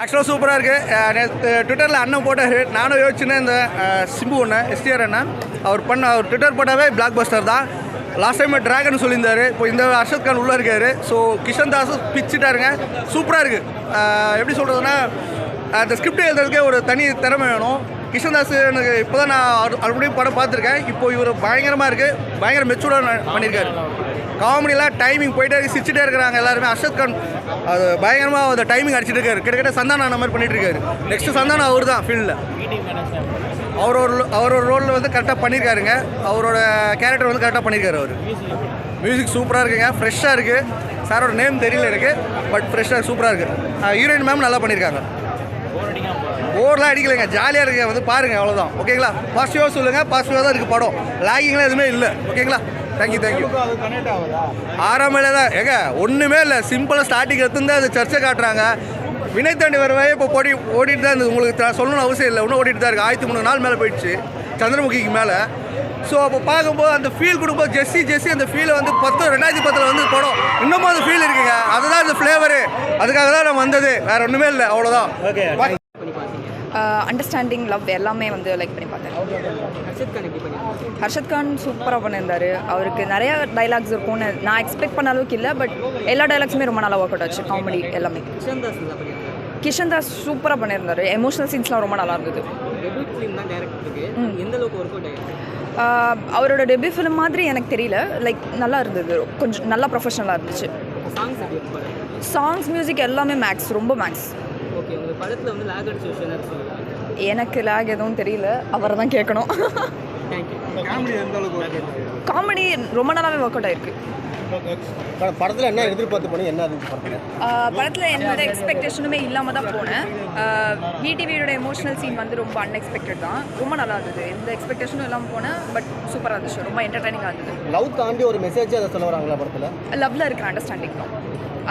ஆக்சுவலாக சூப்பராக இருக்குது. ட்விட்டரில் அண்ணன் போட்டார், நானும் யோசிச்சுன்னு இந்த சிம்பு ஒன்று எஸ்டிஆர் அண்ணன் அவர் ட்விட்டர் போட்டாவே பிளாக் பஸ்டர் தான். லாஸ்ட் டைம் ட்ராகன் சொல்லியிருந்தார், இப்போ இந்த அர்ஷத் கான் உள்ளே இருக்கார். ஸோ கிஷன் தாஸும் பிச்சுட்டாருங்க, சூப்பராக இருக்குது. எப்படி சொல்கிறதுனா அந்த ஸ்கிரிப்ட் எழுதுறதுக்கே ஒரு தனி திறமை வேணும். கிஷன் தாஸ் எனக்கு இப்போ தான் நான் ஆல்ரெடி படம் பார்த்துருக்கேன். இப்போ இவர் பயங்கரமாக இருக்குது, பயங்கர மெச்சூர்டாக பண்ணியிருக்காரு. காமெடியெலாம் டைமிங் போயிட்டே சிரிச்சுட்டே இருக்கிறாங்க எல்லாருமே. அர்ஷத் கான் அது பயங்கரமாக அந்த டைமிங் அடிச்சுட்டு இருக்காரு. கிட்டத்தட்ட சந்தானம் அந்த மாதிரி பண்ணிட்டு இருக்காரு. நெக்ஸ்ட் சந்தானம் அவர் தான் ஃபீல்டில். அவரோட ரோலில் வந்து கரெக்டாக பண்ணியிருக்காருங்க. அவரோட கேரக்டர் வந்து கரெக்டாக பண்ணியிருக்காரு. அவர் மியூசிக் சூப்பராக இருக்குங்க, ஃப்ரெஷ்ஷாக இருக்குது. சாரோட நேம் தெரியல எனக்கு, பட் ஃப்ரெஷ்ஷாக சூப்பராக இருக்குது. ஹீரோயின் மேம் நல்லா பண்ணியிருக்காங்க. போர்லாம் அடிக்கலைங்க, ஜாலியாக இருக்குங்க, வந்து பாருங்கள், அவ்வளோதான். ஓகேங்களா? பாசிட்டிவாக சொல்லுங்கள், பாசிட்டிவாக தான் இருக்குது படம். லாகிங்லாம் எதுவுமே இல்லை. ஓகேங்களா? தேங்க்யூ. 6ஆம் மேலே தான் ஏங்க ஒன்றுமே இல்லை, சிம்பிளாக ஸ்டார்டிங் எடுத்துருந்தா அது சர்ச்சை காட்டுறாங்க. வினை தாண்டி வருவே இப்போ ஓடிட்டு தான் இருந்தது. உங்களுக்கு சொல்லணும்னு அவசியம் இல்லை, இன்னும் ஓடிட்டு தான் இருக்குது. 1300 நாள் மேலே போயிடுச்சு சந்திரமுகிக்கு மேலே. ஸோ அப்போ பார்க்கும்போது அந்த ஃபீல் கொடுக்கும்போது ஜெஸ்ஸி அந்த ஃபீலை வந்து 2010 வந்து படம் இன்னமும் அந்த ஃபீல் இருக்குங்க. அதுதான் அந்த ஃப்ளேவரு, அதுக்காக தான் நம்ம வந்தது, வேறு ஒன்றுமே இல்லை, அவ்வளோதான். ஓகே. அண்டர்ஸ்டாண்டிங் லவ் எல்லாமே வந்து லைக் பண்ணி பார்த்தேன். ஹர்ஷத் கான் சூப்பராக பண்ணியிருந்தார். அவருக்கு நிறையா டைலாக்ஸ் இருக்கும்னு நான் எக்ஸ்பெக்ட் பண்ண அளவுக்கு இல்லை, பட் எல்லா டைலாக்ஸுமே ரொம்ப நல்லா ஒர்க் அவுட் ஆச்சு. காமெடி எல்லாமே. கிஷன் தாஸ் சூப்பராக பண்ணியிருந்தார். எமோஷனல் சீன்ஸ்லாம் ரொம்ப நல்லா இருந்தது. அவரோட டெபியூ ஃபிலிம் மாதிரி எனக்கு தெரியல, லைக் நல்லா இருந்தது, கொஞ்சம் நல்லா ப்ரொஃபஷனலாக இருந்துச்சு. சாங்ஸ் மியூசிக் எல்லாமே மேக்ஸ், ரொம்ப மேக்ஸ். எனக்கு லேக் எதுவும் தெரியல, அவரை தான் கேட்கணும். காமெடி ரொம்ப நல்லாவே ஒர்க் அவுட் ஆயிருக்கு. படத்தில் என்ன எதிர்பார்த்து போனீங்க, என்ன இருந்துச்சு படத்தில் எந்த எக்ஸ்பெக்டேஷனுமே இல்லாமல் தான் போனேன். விடிவியோட எமோஷனல் சீன் வந்து ரொம்ப அன்எக்ஸ்பெக்டட் தான், ரொம்ப நல்லா இருந்தது. எந்த எக்ஸ்பெக்டேஷனும் இல்லாமல் போனேன், பட் சூப்பராக இருந்துச்சு, ரொம்ப என்டர்டைனிங்காக இருந்தது. லவ் தாண்டி ஒரு மெசேஜ் அதை சொல்ல வராங்களா படத்தில்? லவ்வில் இருக்கிற அண்டர்ஸ்டாண்டிங் தான்.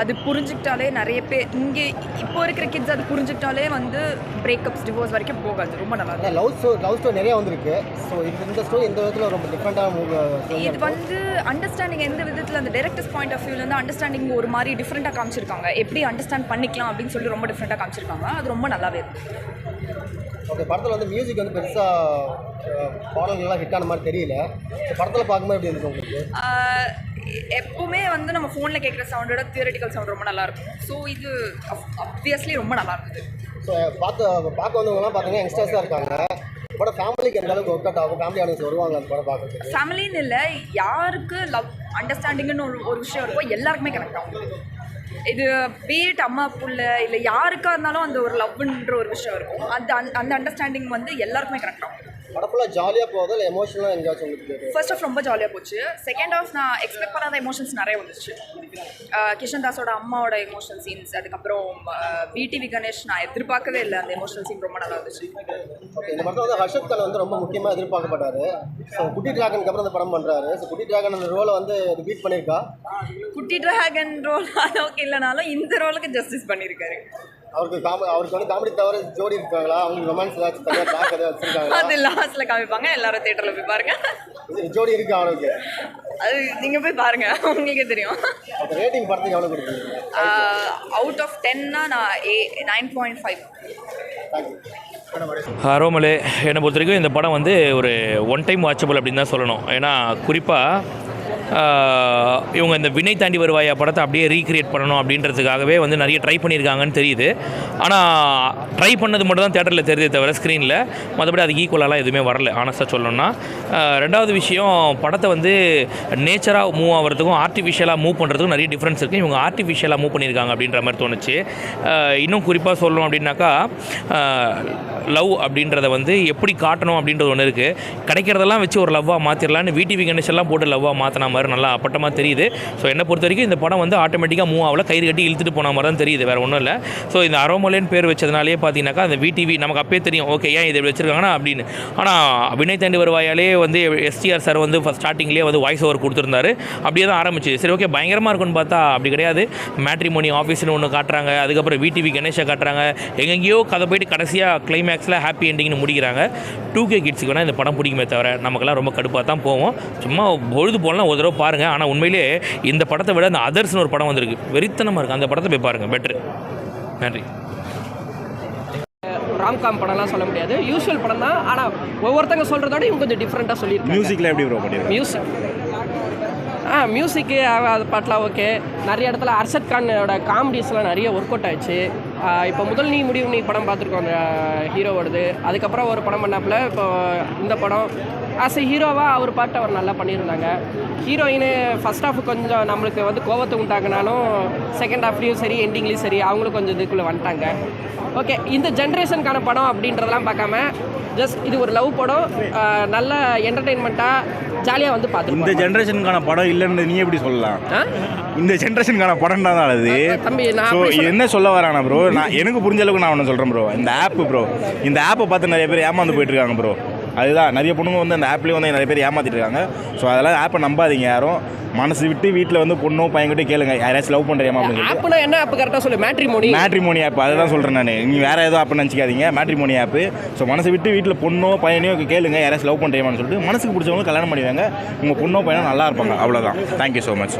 அது புரிஞ்சுக்கிட்டாலே நிறைய பேர் இங்கே இப்போ இருக்கிற கிட்ஸ் அது புரிஞ்சுக்கிட்டாலே வந்து பிரேக்கப்ஸ் டிவோர்ஸ் வரைக்கும் போகாது. ரொம்ப நல்லா இருக்கும். லவ் ஸ்டோரி நிறையா வந்திருக்கு. ஸோ இந்த ஸ்டோரி இந்த விதத்தில் ரொம்ப டிஃப்ரெண்ட்டாக இது வந்து அண்டர்ஸ்டாண்டிங் எந்த விதத்தில் அந்த டைரக்டர்ஸ் பாயிண்ட் ஆஃப் வியூலேருந்து அண்டர்ஸ்டாண்டிங் ஒரு மாதிரி டிஃப்ரெண்ட்டாக காமிச்சிருக்காங்க. எப்படி அண்டர்ஸ்டாண்ட் பண்ணிக்கலாம் அப்படின்னு சொல்லி ரொம்ப டிஃப்ரெண்ட்டாக காமிச்சிருக்காங்க. அது ரொம்ப நல்லாவே இருக்குது. ஓகே. படத்தில் வந்து மியூசிக் வந்து பெருசாக பாடல்கள்லாம் ஹிட் ஆன மாதிரி தெரியல. படத்தில் பார்க்கும்போது எப்படி இருந்துச்சு உங்களுக்கு? எப்பவுமே வந்து நம்ம ஃபோனில் கேட்குற சவுண்டோட தியரட்டிக்கல் சவுண்ட் ரொம்ப நல்லாயிருக்கும். ஸோ இது ஆப்வியஸ்லி ரொம்ப நல்லா இருந்தது. ஸோ பார்க்க வந்தவங்கலாம் பார்த்தீங்கன்னா யங்ஸ்டர்ஸ் தான் இருக்காங்க. படம் ஃபேமிலிக்கு எந்த அளவுக்கு ஒர்க் அவுட் ஆகும், ஃபேமிலி ஆடியன்ஸ் வருவாங்க அந்த படம் பார்க்குறதுக்கு? ஃபேமிலின்னு இல்லை, யாருக்கு லவ் அண்டர்ஸ்டாண்டிங்னு ஒரு விஷயம் இருக்கோ எல்லாருக்குமே கனெக்ட் ஆகும். இது பீட் அம்மா புள்ள இல்லை யாருக்காக இருந்தாலும் அந்த ஒரு லவ்ன்ற ஒரு விஷயம் இருக்கும். அந்த அண்டர்ஸ்டாண்டிங் வந்து எல்லாருக்குமே கனெக்ட் ஆகும். படம் ஃபுல்லாக ஜாலியாக போகுது இல்லை எமோஷனலாக எங்கேயாச்சும் உங்களுக்கு? ஃபர்ஸ்ட் ஆஃப் ரொம்ப ஜாலியாக போச்சு. செகண்ட் ஆஃப் நான் எக்ஸ்பெக்ட் பண்ணாத எமோஷன்ஸ் நிறைய வந்துச்சு. கிஷன் தாஸோட அம்மாவோட எமோஷனல் சீன்ஸ், அதுக்கப்புறம் விடிவி கணேஷ் நான் எதிர்பார்க்கவே இல்லை, அந்த எமோஷனல் சீன் ரொம்ப நல்லா இருந்துச்சு. ஓகே. இந்த படத்தில் வந்து ஹர்ஷத் கான் வந்து ரொம்ப முக்கியமாக எதிர்பார்க்கப்பட்டாரு. ஸோ குட்டி டிராகனுக்கு அப்புறம் இந்த படம் பண்ணுறாரு. ஸோ குட்டி டிராகன் அந்த ரோலை வந்து ரிப்பீட் பண்ணியிருக்கா? குட்டி டிராகன் ரோல் அளவுக்கு இல்லைனாலும் இந்த ரோலுக்கு ஜஸ்டிஸ் பண்ணியிருக்காரு. அவருக்கு வந்து காமெடி தவிர ஜோடி இருக்காங்களா? அவங்களுக்கு ரொமான்ஸ் ஏதாச்சும் தனியாக ட்ராக் ஏதாவது வச்சுருக்காங்களா? அது லாஸ்ட்டில் காமிப்பாங்க, எல்லாரும் தேட்டரில் போய் பாருங்க. ஜோடி இருக்கு அவனுக்கு? அது நீங்கள் போய் பாருங்க, உங்களுக்கே தெரியும். ரேட்டிங் படத்துக்கு எவ்வளோ கொடுக்குறீங்க? அவுட் ஆஃப் 10னா நான் 9.5. அரோமலே என்னை பொறுத்த வரைக்கும் இந்த படம் வந்து ஒரு ஒன் டைம் வாட்சபிள் அப்படின்னு தான் சொல்லணும். ஏன்னா குறிப்பாக இவங்க இந்த வினை தாண்டி வருவாயா படத்தை அப்படியே ரீக்ரியேட் பண்ணணும் அப்படின்றதுக்காகவே வந்து நிறைய ட்ரை பண்ணியிருக்காங்கன்னு தெரியுது. ஆனால் ட்ரை பண்ணது மட்டும் தான் தேட்டரில் தெரியுதே தவிர ஸ்க்ரீனில் மற்றபடி அது ஈக்குவலாலாம் எதுவுமே வரல ஆனஸ்ட்டாக சொல்லணும்னா. ரெண்டாவது விஷயம், படத்தை வந்து நேச்சராக மூவ் ஆகிறதுக்கும் ஆர்டிஃபிஷியலாக மூவ் பண்ணுறதுக்கும் நிறைய டிஃப்ரென்ஸ் இருக்குது. இவங்க ஆர்டிஃபிஷியலாக மூவ் பண்ணியிருக்காங்க அப்படின்ற மாதிரி தோணுச்சு. இன்னும் குறிப்பாக சொல்லணும் அப்படின்னாக்கா லவ் அப்படின்றத வந்து எப்படி காட்டணும் அப்படின்றது ஒன்று இருக்குது. கிடைக்கிறதெல்லாம் வச்சு ஒரு லவ்வாக மாற்றிடலான்னு விடிவி கணேஷ் எல்லாம் போட்டு லவ்வாக மாற்றின மாதிரி நல்லா அப்பட்டமாக தெரியுது. ஸோ என்னை பொறுத்த வரைக்கும் இந்த படம் வந்து ஆட்டோமேட்டிக்காக மூவ் ஆகல, கயிறு கட்டி இழுத்துட்டு போன மாதிரி தான் தெரியுது, வேறு ஒன்றும் இல்லை. ஸோ இந்த அரோமலேன்னு பேர் வச்சதுனாலே பார்த்தீங்கன்னாக்கா அந்த விடிவி நமக்கு அப்பயே தெரியும், ஓகே ஏன் இதை வச்சுருக்காங்கன்னா அப்படின்னு. ஆனால் வினை தாண்டி வருவாயாலே வந்து எஸ்டிஆர் சார் வந்து ஃபஸ்ட் ஸ்டார்டிங்லேயே வந்து வாய்ஸ் ஓவர் கொடுத்துருந்தாரு. அப்படியே தான் ஆரம்பிச்சு. சரி ஓகே பயங்கரமாக இருக்குன்னு பார்த்தா அப்படி கிடையாது. மேட்ரிமோனி ஆஃபீஸ்னு ஒன்று காட்டுறாங்க, அதுக்கப்புறம் விடிவி கணேஷை காட்டுறாங்க, எங்கெங்கேயோ கதை போயிட்டு கடைசியாக கிளைமேக்ஸில் ஹாப்பி எண்டிங்னு முடிக்கிறாங்க. 2K கிட்ஸுக்கு வேணால் இந்த படம் பிடிக்குமே தவிர நமக்கெல்லாம் ரொம்ப கடுப்பாக தான் போவோம். சும்மா பொழுது போலாம் ஒரு தடவை பாருங்கள். ஆனால் உண்மையிலே இந்த படத்தை விட அந்த அதர்ஸ்னு ஒரு படம் வந்திருக்கு, வெறித்தனமாக இருக்குது. அந்த படத்தை போய் பாருங்கள், பெட்ரு. நன்றி. ராம்காம் படம்லாம் சொல்ல முடியாது, யூஷுவல் படம் தான். ஆனால் ஒவ்வொருத்தங்க சொல்கிறதோட இவங்க கொஞ்சம் டிஃப்ரெண்ட்டாக சொல்லியிருக்காங்க. மியூசிக்கில் எப்படி ப்ரோ பண்ணியிருக்காங்க? மியூசிக்கு அது பாட்டெலாம் ஓகே. நிறைய இடத்துல அர்ஷத் கானோட காமெடிஸ்லாம் நிறைய ஒர்க் அவுட் ஆயிடுச்சு. இப்போ முதல் நீ முடிவு நீ படம் பார்த்துருக்கோம் அந்த ஹீரோவோடது. அதுக்கப்புறம் ஒரு படம் பண்ணாப்புல இப்போ இந்த படம் ஆஸ் எ ஹீரோவாக அவர் பாட்டு அவர் நல்லா பண்ணியிருந்தாங்க. ஹீரோயின் ஃபஸ்ட் ஹாஃப் கொஞ்சம் நம்மளுக்கு வந்து கோவத்தை உண்டாக்குனாலும் செகண்ட் ஹாஃப்லேயும் சரி எண்டிங்லேயும் சரி அவங்களும் கொஞ்சம் இதுக்குள்ளே வந்துட்டாங்க. ஓகே, இந்த ஜென்ரேஷனுக்கான படம் அப்படின்றதெல்லாம் பார்க்காம ஜஸ்ட் இது ஒரு லவ் படம், நல்ல என்டர்டெயின்மெண்ட்டாக ஜாலியாக வந்து பார்த்து. இந்த ஜென்ரேஷனுக்கான படம் இல்லைன்னு நீ எப்படி சொல்லலாம்? இந்த ஜென்ரேஷனுக்கான படம் தான் அது தம்பி. ஸோ என்ன சொல்ல வரானா ப்ரோ, நான் எனக்கு புரிஞ்ச அளவுக்கு நான் ஒன்று சொல்கிறேன் ப்ரோ. இந்த ஆப்பு ப்ரோ, இந்த ஆப்பை பார்த்து நிறைய பேர் ஏமாந்து போயிட்டுருக்காங்க ப்ரோ. அதுதான் நிறைய பொண்ணுங்க வந்து அந்த ஆப்லேயும் வந்து நிறைய பேர் ஏமாற்றிட்டு இருக்காங்க. ஸோ அதெல்லாம் ஆப்பை நம்பாதீங்க யாரும். மனசு விட்டு வீட்டில் வந்து பொண்ணோ பையன்கிட்ட கேளுங்க, யாராச்சும் லவ் பண்ணுறியாமா அப்படின்னு சொல்லி. ஆப்னா என்ன ஆப் கரெக்டாக சொல்லு? மேட்ரிமோனி ஆப், அதை தான் சொல்கிறேன் நான். நீங்கள் வேறு ஏதோ ஆப்னு நினச்சிக்காதீங்க, மேட்ரிமோனி ஆப்பு. ஸோ மனசு விட்டு வீட்டில் பொண்ணோ பையனையோ கேளுங்க, யாராச்சும் லவ் பண்ணுறியாமான்னு சொல்லிட்டு மனசுக்கு பிடிச்சவங்க கல்யாணம் பண்ணிடுவாங்க. உங்கள் பொண்ணோ பையனோ நல்லா இருப்பாங்க. அவ்வளோதான். Thank you so much.